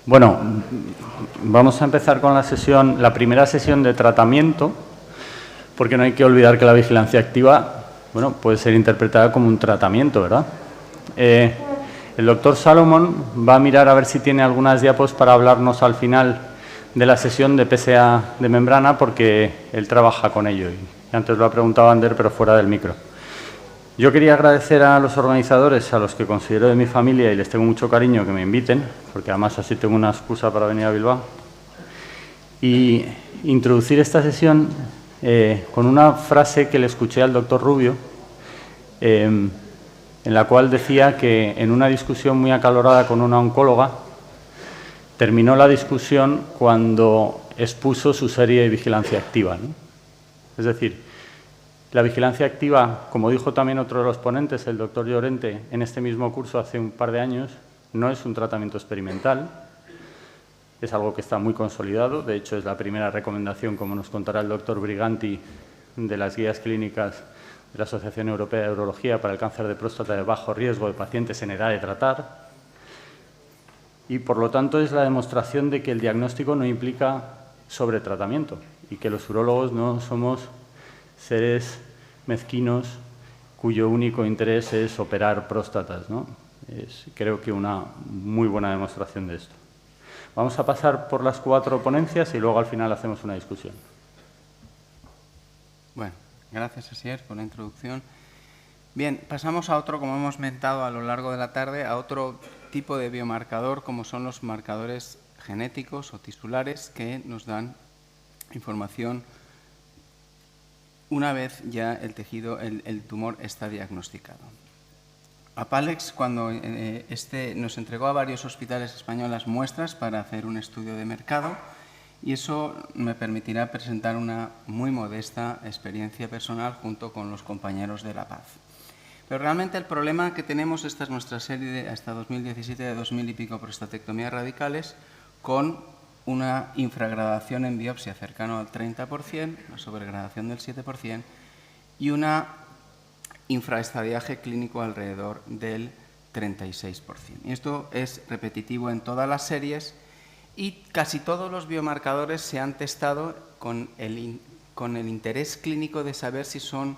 Bueno, vamos a empezar con la primera sesión de tratamiento, porque no hay que olvidar que la vigilancia activa, bueno, puede ser interpretada como un tratamiento, ¿verdad? El doctor Salomón va a mirar a ver si tiene algunas diapos para hablarnos al final de la sesión de PSA de membrana, porque él trabaja con ello. Y antes lo ha preguntado Ander, pero fuera del micro. Yo quería agradecer a los organizadores, a los que considero de mi familia y les tengo mucho cariño, que me inviten, porque además así tengo una excusa para venir a Bilbao, y introducir esta sesión con una frase que le escuché al doctor Rubio, en la cual decía que en una discusión muy acalorada con una oncóloga, terminó la discusión cuando expuso su serie de vigilancia activa, ¿no? Es decir, la vigilancia activa, como dijo también otro de los ponentes, el doctor Llorente, en este mismo curso hace un par de años, no es un tratamiento experimental, es algo que está muy consolidado. De hecho, es la primera recomendación, como nos contará el doctor Briganti, de las guías clínicas de la Asociación Europea de Urología para el cáncer de próstata de bajo riesgo de pacientes en edad de tratar. Y, por lo tanto, es la demostración de que el diagnóstico no implica sobretratamiento y que los urólogos no somos seres mezquinos cuyo único interés es operar próstatas, ¿no? Es, creo que, una muy buena demostración de esto. Vamos a pasar por las 4 ponencias y luego al final hacemos una discusión. Bueno, gracias, Asier, por la introducción. Bien, pasamos a otro, como hemos mentado a lo largo de la tarde, a otro tipo de biomarcador, como son los marcadores genéticos o tisulares, que nos dan información una vez ya el tejido, el tumor está diagnosticado. Apalex, cuando nos entregó a varios hospitales españoles muestras para hacer un estudio de mercado, y eso me permitirá presentar una muy modesta experiencia personal junto con los compañeros de La Paz. Pero realmente el problema que tenemos, esta es nuestra serie de hasta 2017 de 2000 y pico prostatectomías radicales, con una infragradación en biopsia cercano al 30%, una sobregradación del 7% y una infraestadiaje clínico alrededor del 36%. Y esto es repetitivo en todas las series y casi todos los biomarcadores se han testado con el interés clínico de saber si son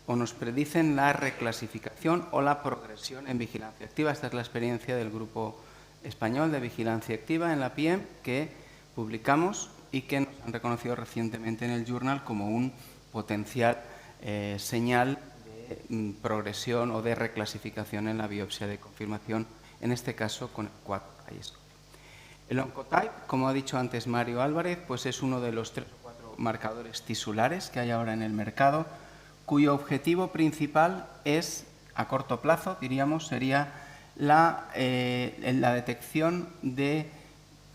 o nos predicen la reclasificación o la progresión en vigilancia activa. Esta es la experiencia del grupo español de vigilancia activa en la PIEM que publicamos y que nos han reconocido recientemente en el Journal como un potencial señal de progresión o de reclasificación en la biopsia de confirmación, en este caso con el 4-ISO. El Oncotype, como ha dicho antes Mario Álvarez, pues es uno de los 3 o 4 marcadores tisulares que hay ahora en el mercado, cuyo objetivo principal es, a corto plazo, diríamos, sería la detección de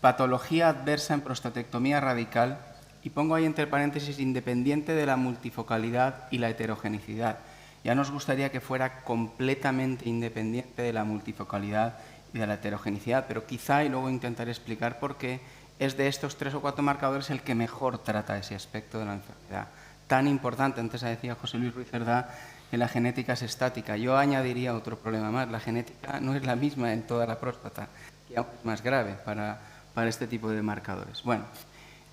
patología adversa en prostatectomía radical, y pongo ahí entre paréntesis independiente de la multifocalidad y la heterogenicidad. Ya nos gustaría que fuera completamente independiente de la multifocalidad y de la heterogenicidad, pero quizá, y luego intentaré explicar por qué, es de estos 3 o 4 marcadores el que mejor trata ese aspecto de la enfermedad. Tan importante, antes decía José Luis Ruiz Cerdá, que la genética es estática. Yo añadiría otro problema más, la genética no es la misma en toda la próstata, que aún es más grave para este tipo de marcadores. Bueno,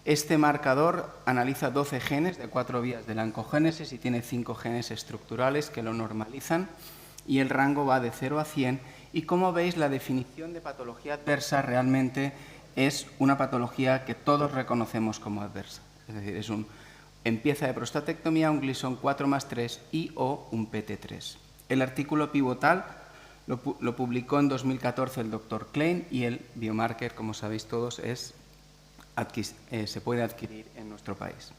este marcador analiza 12 genes de 4 vías de la oncogénesis y tiene 5 genes estructurales que lo normalizan, y el rango va de 0 a 100, y como veis la definición de patología adversa realmente es una patología que todos reconocemos como adversa. Es decir, es empieza de prostatectomía, un Gleason 4+3 y o un PT3. El artículo pivotal lo publicó en 2014 el doctor Klein, y el biomarker, como sabéis todos, se puede adquirir en nuestro país.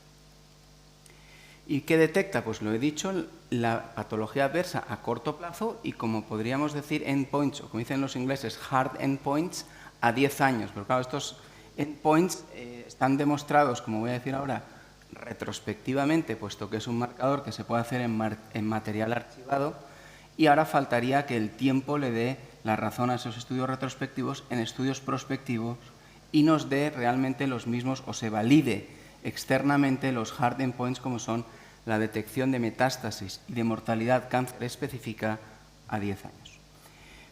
¿Y qué detecta? Pues lo he dicho, la patología adversa a corto plazo y, como podríamos decir, endpoints, o como dicen los ingleses, hard endpoints, a 10 años. Pero claro, estos endpoints están demostrados, como voy a decir ahora, retrospectivamente, puesto que es un marcador que se puede hacer en material archivado, y ahora faltaría que el tiempo le dé la razón a esos estudios retrospectivos en estudios prospectivos y nos dé realmente los mismos, o se valide externamente los hard endpoints, como son la detección de metástasis y de mortalidad cáncer específica a 10 años.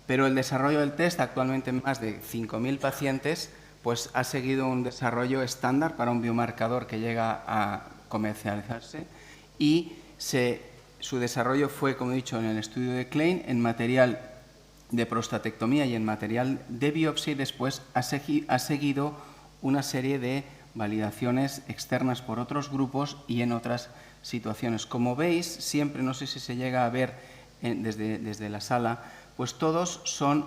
Pero el desarrollo del test, actualmente en más de 5.000 pacientes, pues ha seguido un desarrollo estándar para un biomarcador que llega a comercializarse y su desarrollo fue, como he dicho, en el estudio de Klein, en material de prostatectomía y en material de biopsia, y después ha seguido una serie de validaciones externas por otros grupos y en otras situaciones. Como veis, siempre, no sé si se llega a ver desde la sala, pues todos son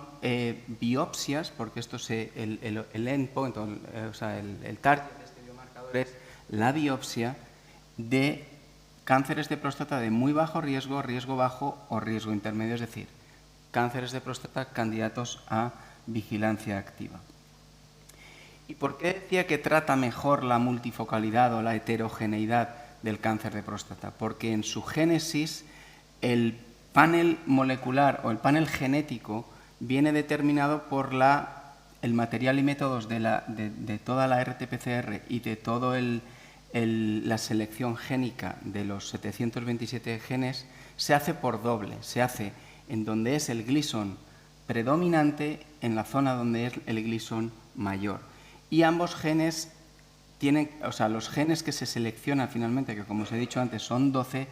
biopsias, porque esto el endpoint, o sea, el target de este biomarcador es la biopsia de cánceres de próstata de muy bajo riesgo, riesgo bajo o riesgo intermedio, es decir, cánceres de próstata candidatos a vigilancia activa. ¿Y por qué decía que trata mejor la multifocalidad o la heterogeneidad del cáncer de próstata? Porque en su génesis el panel molecular o el panel genético viene determinado por el material y métodos de toda la RT-PCR y de toda la selección génica de los 727 genes, se hace por doble, se hace en donde es el Gleason predominante, en la zona donde es el Gleason mayor. Y ambos genes tienen, o sea, los genes que se seleccionan finalmente, que como os he dicho antes son 12,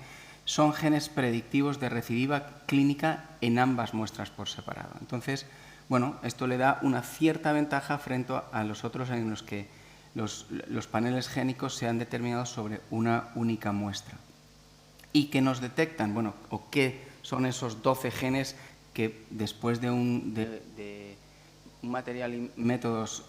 son genes predictivos de recidiva clínica en ambas muestras por separado. Entonces, bueno, esto le da una cierta ventaja frente a los otros en los que los paneles génicos se han determinado sobre una única muestra. ¿Y qué nos detectan? Bueno, o qué son esos 12 genes que después de un material y métodos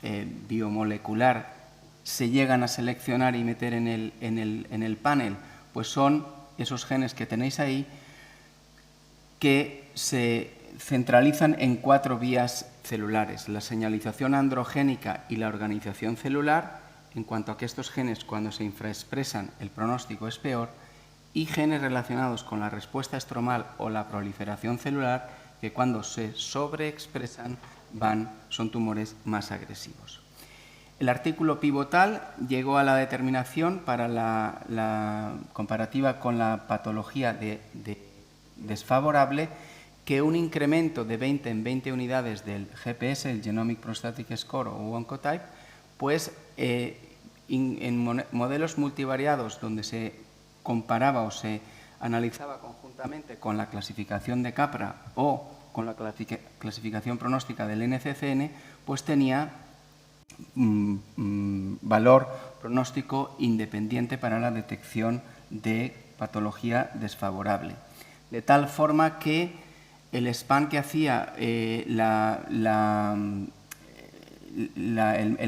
biomolecular se llegan a seleccionar y meter en el panel? Pues son esos genes que tenéis ahí, que se centralizan en 4 vías celulares: la señalización androgénica y la organización celular, en cuanto a que estos genes, cuando se infraexpresan, el pronóstico es peor, y genes relacionados con la respuesta estromal o la proliferación celular, que cuando se sobreexpresan son tumores más agresivos. El artículo pivotal llegó a la determinación para la comparativa con la patología desfavorable, que un incremento de 20 en 20 unidades del GPS, el Genomic Prostatic Score o Oncotype, pues en modelos multivariados donde se comparaba o se analizaba conjuntamente con la clasificación de Capra o con la clasificación pronóstica del NCCN, pues tenía valor pronóstico independiente para la detección de patología desfavorable. De tal forma que el span que hacía el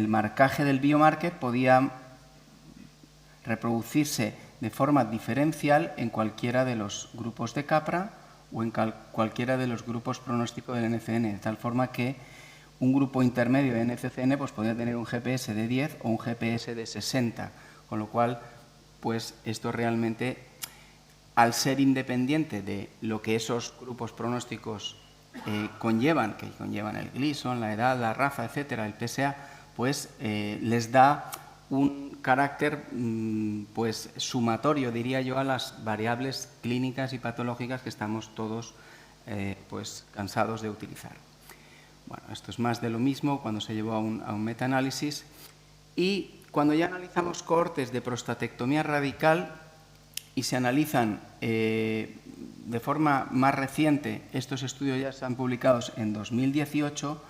marcaje del biomarker podía reproducirse de forma diferencial en cualquiera de los grupos de Capra o en cualquiera de los grupos pronósticos del NCCN, de tal forma que un grupo intermedio de NCCN pues podría tener un GPS de 10 o un GPS de 60, con lo cual pues esto realmente, al ser independiente de lo que esos grupos pronósticos conllevan, que conllevan el Gleason, la edad, la raza, etcétera, el PSA, pues les da un carácter pues sumatorio, diría yo, a las variables clínicas y patológicas que estamos todos pues cansados de utilizar. Bueno, esto es más de lo mismo cuando se llevó a un metaanálisis, y cuando ya analizamos cohortes de prostatectomía radical y se analizan de forma más reciente, estos estudios ya están publicados en 2018,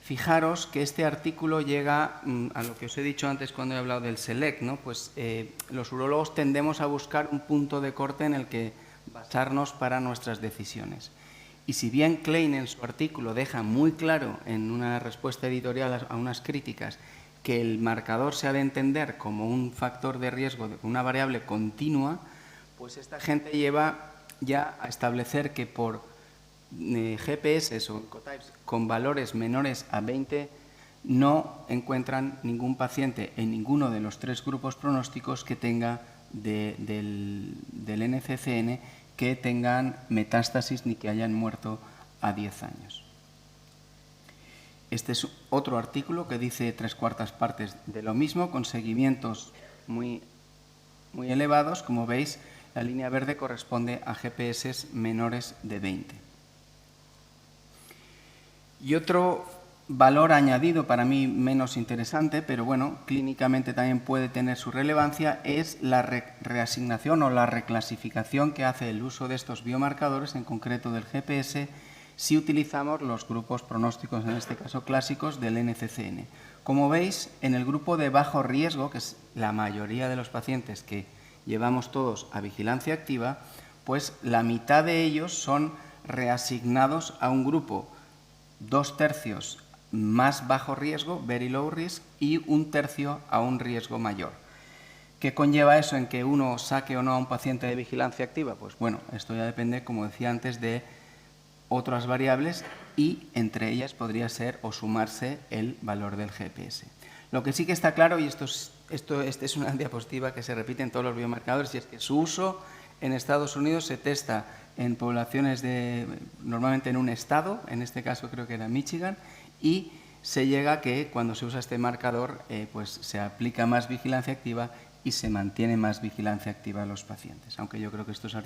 fijaros que este artículo llega a lo que os he dicho antes cuando he hablado del SELECT, ¿no? Pues los urólogos tendemos a buscar un punto de corte en el que basarnos para nuestras decisiones. Y si bien Klein en su artículo deja muy claro en una respuesta editorial a unas críticas que el marcador se ha de entender como un factor de riesgo, una variable continua, pues esta gente lleva ya a establecer que por GPS o Oncotypes con valores menores a 20 no encuentran ningún paciente en ninguno de los 3 grupos pronósticos que tenga del NCCN que tengan metástasis ni que hayan muerto a 10 años. Este es otro artículo que dice 3/4 partes de lo mismo, con seguimientos muy elevados. Como veis, la línea verde corresponde a GPS menores de 20. Y otro valor añadido, para mí menos interesante, pero bueno, clínicamente también puede tener su relevancia, es la reasignación o la reclasificación que hace el uso de estos biomarcadores, en concreto del GPS, si utilizamos los grupos pronósticos, en este caso clásicos, del NCCN. Como veis, en el grupo de bajo riesgo, que es la mayoría de los pacientes que llevamos todos a vigilancia activa, pues la mitad de ellos son reasignados a un grupo 2/3 más bajo riesgo, very low risk, y 1/3 a un riesgo mayor. ¿Qué conlleva eso en que uno saque o no a un paciente de vigilancia activa? Pues bueno, esto ya depende, como decía antes, de otras variables y entre ellas podría ser o sumarse el valor del GPS. Lo que sí que está claro, y esta es una diapositiva que se repite en todos los biomarcadores, y es que su uso en Estados Unidos se testa en poblaciones normalmente en un estado, en este caso creo que era Michigan, y se llega a que cuando se usa este marcador pues se aplica más vigilancia activa y se mantiene más vigilancia activa a los pacientes, aunque yo creo que estos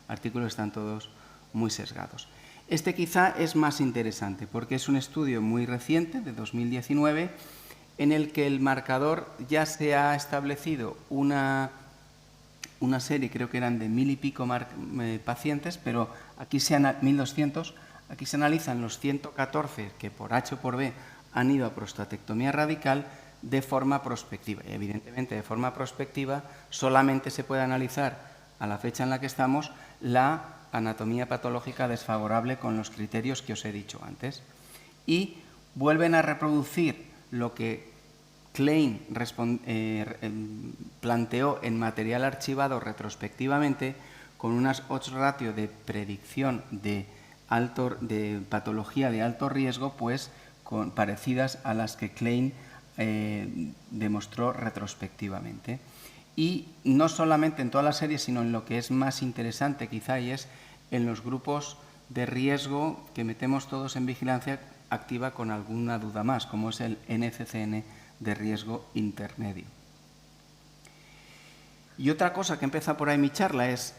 artículos están todos muy sesgados. Este quizá es más interesante porque es un estudio muy reciente, de 2019, en el que el marcador ya se ha establecido una serie, creo que eran de 1000 y pico pacientes, pero aquí 1200, aquí se analizan los 114 que por H o por B han ido a prostatectomía radical de forma prospectiva. Y evidentemente, de forma prospectiva, solamente se puede analizar, a la fecha en la que estamos, la anatomía patológica desfavorable con los criterios que os he dicho antes. Y vuelven a reproducir lo que Klein planteó en material archivado retrospectivamente, con unas odds ratio de predicción de patología de alto riesgo, pues parecidas a las que Klein demostró retrospectivamente. Y no solamente en toda la serie, sino en lo que es más interesante quizá, y es en los grupos de riesgo que metemos todos en vigilancia activa con alguna duda más, como es el NCCN de riesgo intermedio. Y otra cosa que empieza por ahí mi charla es,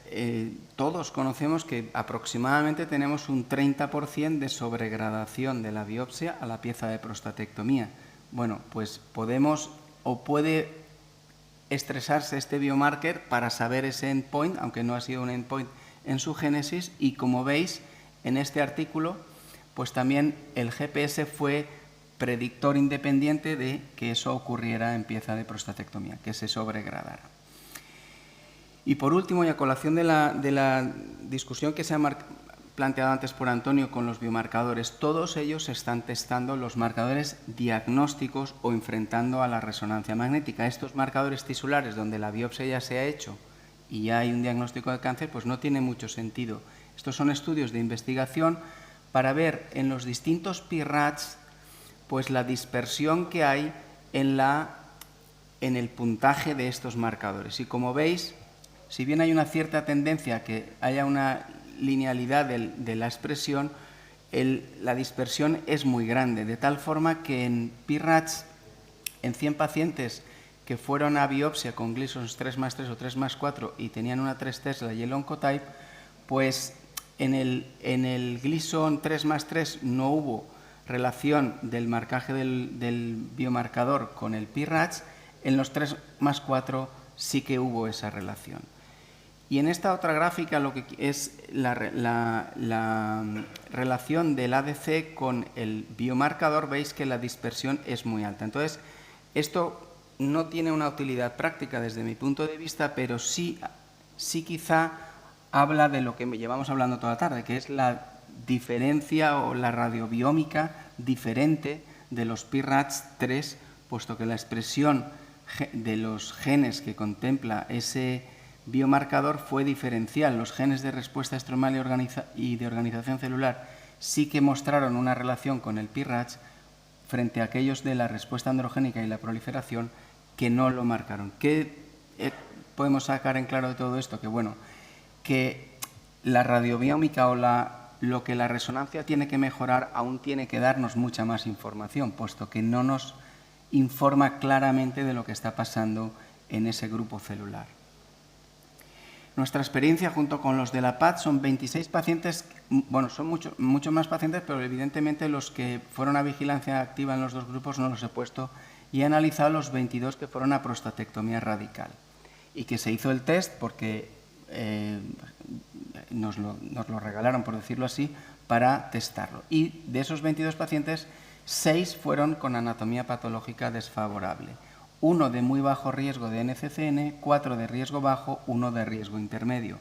todos conocemos que aproximadamente tenemos un 30% de sobregradación de la biopsia a la pieza de prostatectomía. Bueno, pues podemos o puede estresarse este biomarker para saber ese endpoint, aunque no ha sido un endpoint en su génesis, y como veis en este artículo, pues también el GPS fue predictor independiente de que eso ocurriera en pieza de prostatectomía, que se sobregradara. Y por último, y a colación de la discusión que se ha planteado antes por Antonio con los biomarcadores, todos ellos están testando los marcadores diagnósticos o enfrentando a la resonancia magnética. Estos marcadores tisulares donde la biopsia ya se ha hecho y ya hay un diagnóstico de cáncer, pues no tiene mucho sentido. Estos son estudios de investigación para ver en los distintos PIRADS pues la dispersión que hay en el puntaje de estos marcadores. Y como veis, si bien hay una cierta tendencia a que haya una linealidad de la expresión, la dispersión es muy grande, de tal forma que en PIRADS, en 100 pacientes que fueron a biopsia con Gleason 3+3 o 3+4 y tenían una 3 Tesla y el Oncotype, pues en el Gleason 3+3 no hubo relación del marcaje del biomarcador con el PIRADS, en los 3+4 sí que hubo esa relación. Y en esta otra gráfica lo que es la relación del ADC con el biomarcador, veis que la dispersión es muy alta. Entonces, esto no tiene una utilidad práctica desde mi punto de vista, pero sí quizá habla de lo que llevamos hablando toda la tarde, que es la diferencia o la radiobiómica diferente de los PIRADS3, puesto que la expresión de los genes que contempla ese biomarcador fue diferencial. Los genes de respuesta estromal y de organización celular sí que mostraron una relación con el PIRADS frente a aquellos de la respuesta androgénica y la proliferación que no lo marcaron. ¿Qué podemos sacar en claro de todo esto? Que bueno, que la radiobiómica o lo que la resonancia tiene que mejorar aún tiene que darnos mucha más información, puesto que no nos informa claramente de lo que está pasando en ese grupo celular. Nuestra experiencia junto con los de la PAD son 26 pacientes, bueno, son mucho más pacientes, pero evidentemente los que fueron a vigilancia activa en los dos grupos no los he puesto, y he analizado los 22 que fueron a prostatectomía radical y que se hizo el test porque nos lo regalaron, por decirlo así, para testarlo. Y de esos 22 pacientes, 6 fueron con anatomía patológica desfavorable. 1 de muy bajo riesgo de NCCN, 4 de riesgo bajo, 1 de riesgo intermedio.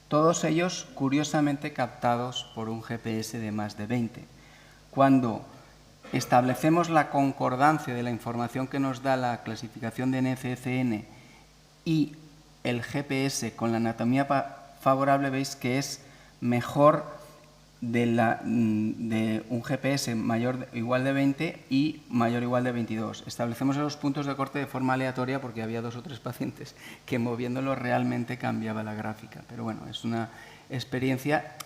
Todos ellos, curiosamente, captados por un GPS de más de 20. Cuando establecemos la concordancia de la información que nos da la clasificación de NCCN y el GPS con la anatomía favorable, veis que es mejor de un GPS mayor o igual de 20 y mayor o igual de 22. Establecemos los puntos de corte de forma aleatoria porque había 2 o 3 pacientes que moviéndolo realmente cambiaba la gráfica. Pero bueno, es una experiencia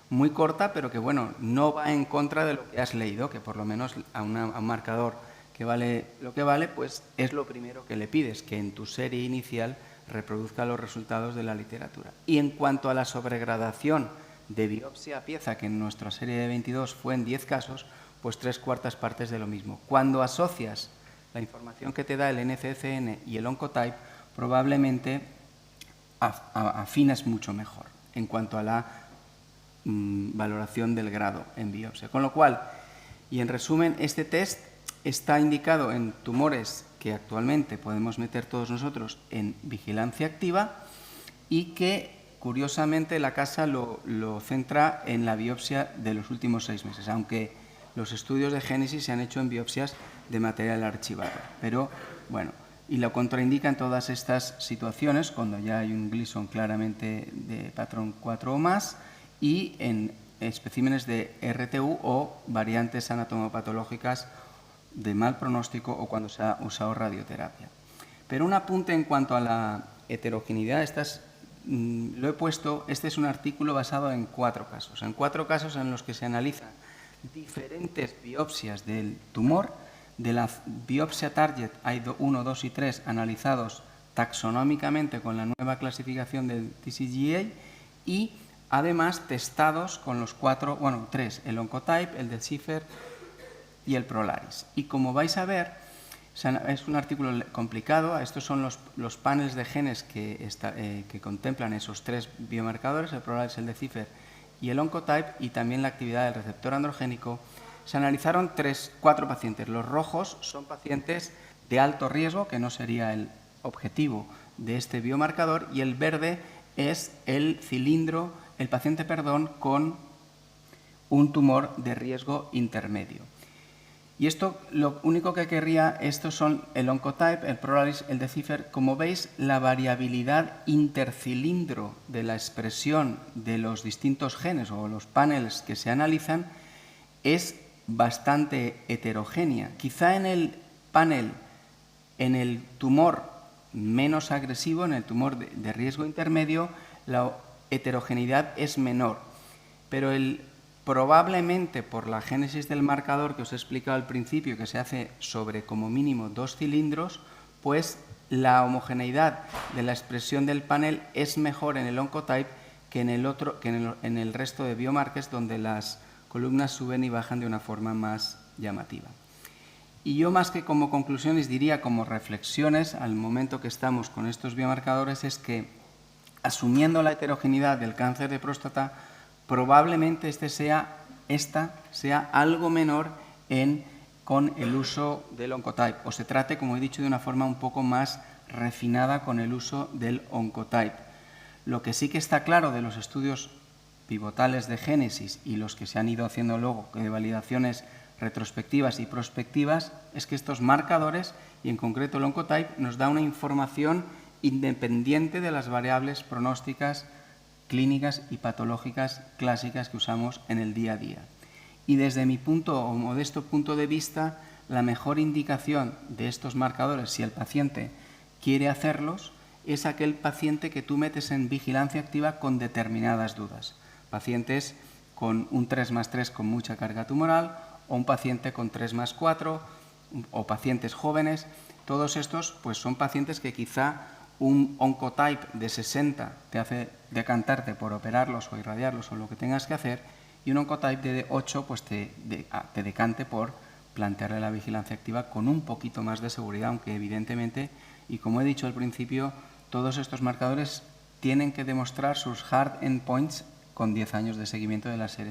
muy corta, pero que bueno, no va en contra de lo que has leído, que por lo menos a un marcador que vale lo que vale, pues es lo primero que le pides, que en tu serie inicial reproduzca los resultados de la literatura. Y en cuanto a la sobregradación de biopsia a pieza, que en nuestra serie de 22 fue en 10 casos, pues 3/4 partes de lo mismo. Cuando asocias la información que te da el NCCN y el Oncotype, probablemente afinas mucho mejor en cuanto a la valoración del grado en biopsia. Con lo cual, y en resumen, este test está indicado en tumores que actualmente podemos meter todos nosotros en vigilancia activa y que curiosamente la casa lo centra en la biopsia de los últimos 6 meses, aunque los estudios de génesis se han hecho en biopsias de material archivado. Pero bueno, y lo contraindica en todas estas situaciones cuando ya hay un Gleason claramente de patrón 4 o más y en especímenes de RTU o variantes anatomopatológicas de mal pronóstico o cuando se ha usado radioterapia. Pero un apunte en cuanto a la heterogeneidad, lo he puesto, este es un artículo basado en 4 casos, en los que se analizan diferentes biopsias del tumor. De la biopsia target hay 1, 2 y 3 analizados taxonómicamente con la nueva clasificación del TCGA y además testados con los 3, el Oncotype, el Decipher y el Prolaris. Y como vais a ver, es un artículo complicado. Estos son los paneles de genes que contemplan esos 3 biomarcadores, el Prolaris, el Decipher y el Oncotype, y también la actividad del receptor androgénico. Se analizaron 4 pacientes. Los rojos son pacientes de alto riesgo, que no sería el objetivo de este biomarcador, y el verde es el paciente con un tumor de riesgo intermedio. Y esto, lo único que querría, estos son el Oncotype, el Prolaris, el Decipher. Como veis, la variabilidad intercilindro de la expresión de los distintos genes o los paneles que se analizan es bastante heterogénea. Quizá en el panel, en el tumor menos agresivo, en el tumor de riesgo intermedio, la heterogeneidad es menor, pero probablemente por la génesis del marcador que os he explicado al principio, que se hace sobre como mínimo 2 cilindros, pues la homogeneidad de la expresión del panel es mejor en el Oncotype que en el resto de biomarkers, donde las columnas suben y bajan de una forma más llamativa. Y yo, más que como conclusiones, diría como reflexiones al momento que estamos con estos biomarcadores, es que asumiendo la heterogeneidad del cáncer de próstata, probablemente esta sea algo menor con el uso del Oncotype, o se trate, como he dicho, de una forma un poco más refinada con el uso del Oncotype. Lo que sí que está claro de los estudios pivotales de génesis y los que se han ido haciendo luego de validaciones retrospectivas y prospectivas es que estos marcadores, y en concreto el Oncotype, nos da una información independiente de las variables pronósticas, clínicas y patológicas clásicas que usamos en el día a día. Y desde mi modesto punto de vista, la mejor indicación de estos marcadores, si el paciente quiere hacerlos, es aquel paciente que tú metes en vigilancia activa con determinadas dudas. Pacientes con un 3+3 con mucha carga tumoral, o un paciente con 3+4, o pacientes jóvenes. Todos estos pues son pacientes que quizá un oncotype de 60 te hace decantarte por operarlos o irradiarlos o lo que tengas que hacer, y un oncotype de 8 pues te decante por plantearle la vigilancia activa con un poquito más de seguridad, aunque evidentemente, y como he dicho al principio, todos estos marcadores tienen que demostrar sus hard endpoints con 10 años de seguimiento de las series.